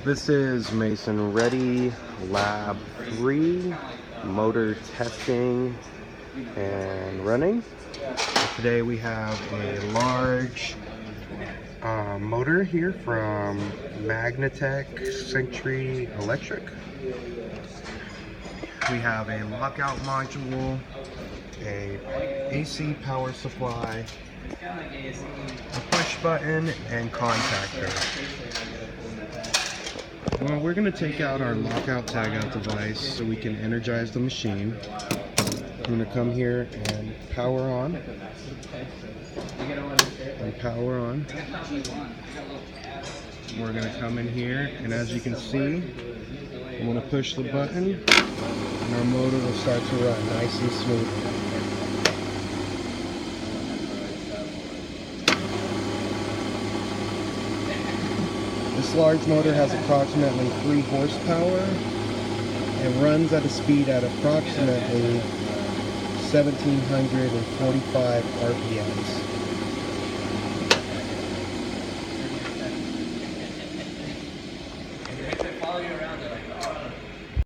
This is Mason Ready Lab 3 motor testing and running. Today we have a large motor here from Magnatech Century Electric. We have a lockout module, a AC power supply, a push button, and contactor. Well, we're going to take out our lockout tagout device so we can energize the machine. I'm going to come here and power on. And power on. We're going to come in here, and as you can see, I'm going to push the button and our motor will start to run nice and smooth. This large motor has approximately 3 horsepower and runs at a speed at approximately 1745 RPMs.